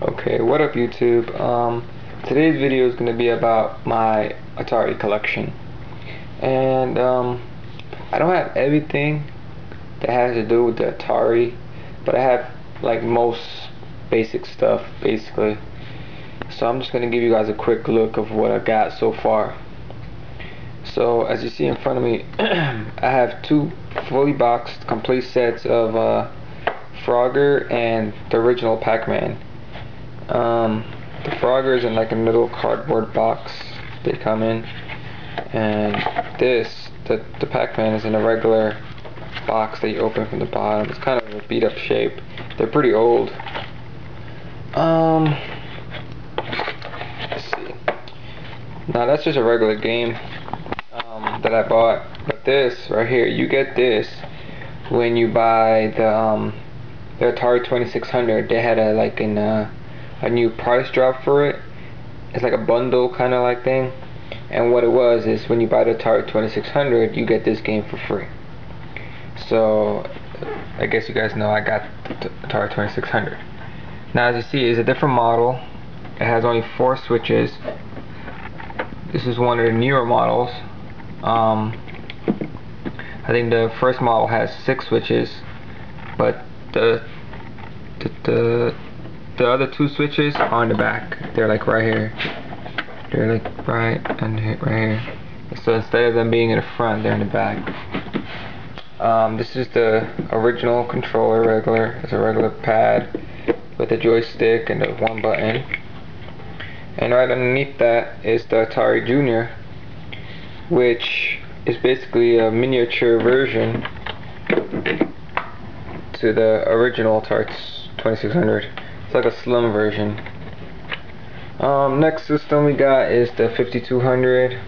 Okay, what up YouTube? Today's video is going to be about my Atari collection. And I don't have everything that has to do with the Atari, but I have like most basic stuff basically. So I'm just going to give you guys a quick look of what I got so far. So as you see in front of me, I have two fully boxed complete sets of Frogger and the original Pac-Man. The Frogger is in like a little cardboard box they come in, and the Pac-Man is in a regular box that you open from the bottom. It's kind of a beat up shape. They're pretty old. Let's see. Now that's just a regular game that I bought, but this right here, you get this when you buy the Atari 2600. They had a new price drop for it. It's like a bundle kind of like thing, and what it was is when you buy the Atari 2600 you get this game for free. So I guess you guys know I got the Atari 2600. Now as you see, it's a different model. It has only 4 switches. This is one of the newer models. I think the first model has 6 switches, but the other 2 switches are on the back. They're like right here. They're like right here. So instead of them being in the front, they're in the back. This is the original controller, regular. It's a regular pad with a joystick and the 1 button. And right underneath that is the Atari Junior, which is basically a miniature version to the original Atari 2600. It's like a slim version. Next system we got is the 5200.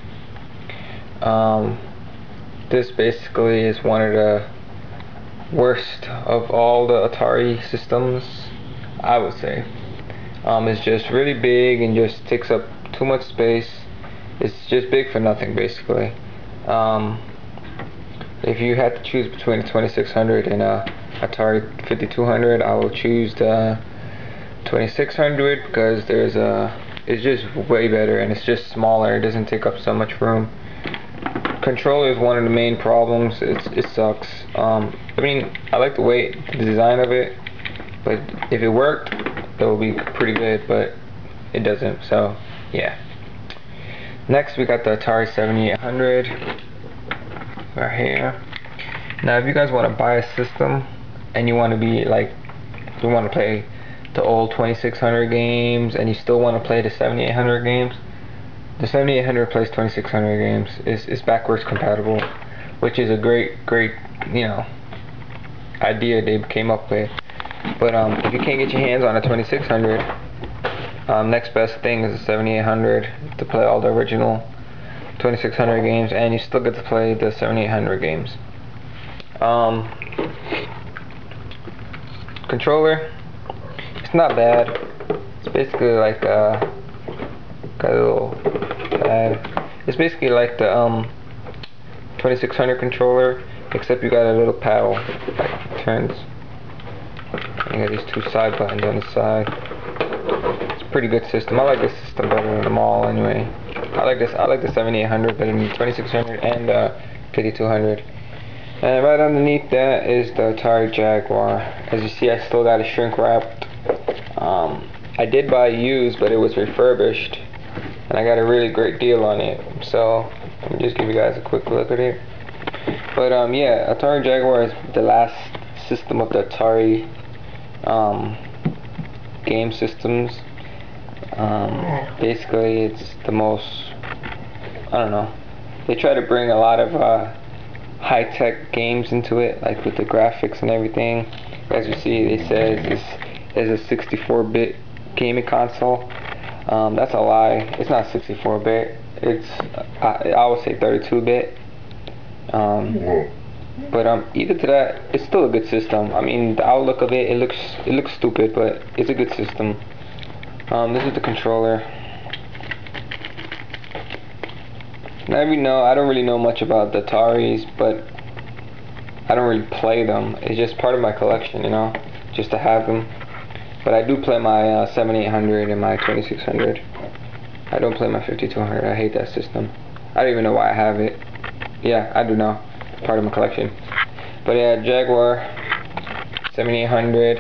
This basically is one of the worst of all the Atari systems, I would say. It's just really big and just takes up too much space. It's just big for nothing basically. If you had to choose between a 2600 and a Atari 5200, I will choose the 2600 because it's just way better and it's just smaller. It doesn't take up so much room. Controller is one of the main problems. It sucks. I mean, I like the design of it, but if it worked, it would be pretty good, but it doesn't. So yeah. Next we got the Atari 7800 right here. Now if you guys want to buy a system and you want to be like, you want to play the old 2600 games and you still want to play the 7800 games, the 7800 plays 2600 games. It's backwards compatible, which is a great idea they came up with. But if you can't get your hands on a 2600, next best thing is a 7800 to play all the original 2600 games, and you still get to play the 7800 games. Controller, it's not bad. It's basically like got a little pad. It's basically like the 2600 controller, except you got a little paddle that turns. You got these 2 side buttons on the side. It's a pretty good system. I like this system better than them all anyway. I like the 7800 better than the 2600 and the 5200. And right underneath that is the Atari Jaguar. As you see, I still got it shrink wrapped. I did buy used, but it was refurbished, and I got a really great deal on it. So let me just give you guys a quick look at it. But yeah, Atari Jaguar is the last system of the Atari game systems. Basically it's the most, I don't know, they try to bring a lot of high-tech games into it, like with the graphics and everything. As you see, they say it's a 64-bit gaming console. That's a lie. It's not 64-bit. It's I would say 32-bit. But either to that, it's still a good system. I mean, the outlook of it looks stupid, but it's a good system. This is the controller. Now I don't really know much about the Ataris, but I don't really play them. It's just part of my collection, just to have them. But I do play my 7800 and my 2600. I don't play my 5200. I hate that system. I don't even know why I have it. Yeah, I do know. Part of my collection. But yeah, Jaguar 7800,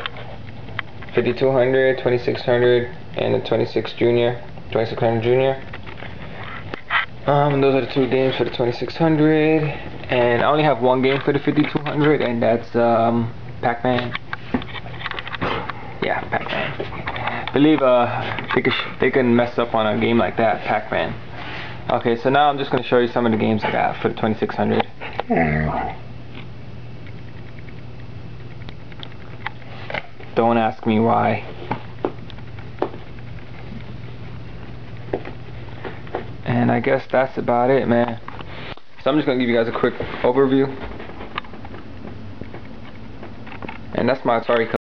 5200, 2600, and the 2600 Junior. Those are the 2 games for the 2600, and I only have 1 game for the 5200, and that's Pac-Man. Yeah, Pac-Man. I believe they can mess up on a game like that, Pac-Man. Okay, so now I'm just going to show you some of the games I got for the 2600. Don't ask me why. And I guess that's about it, man. So I'm just going to give you guys a quick overview. And that's my Atari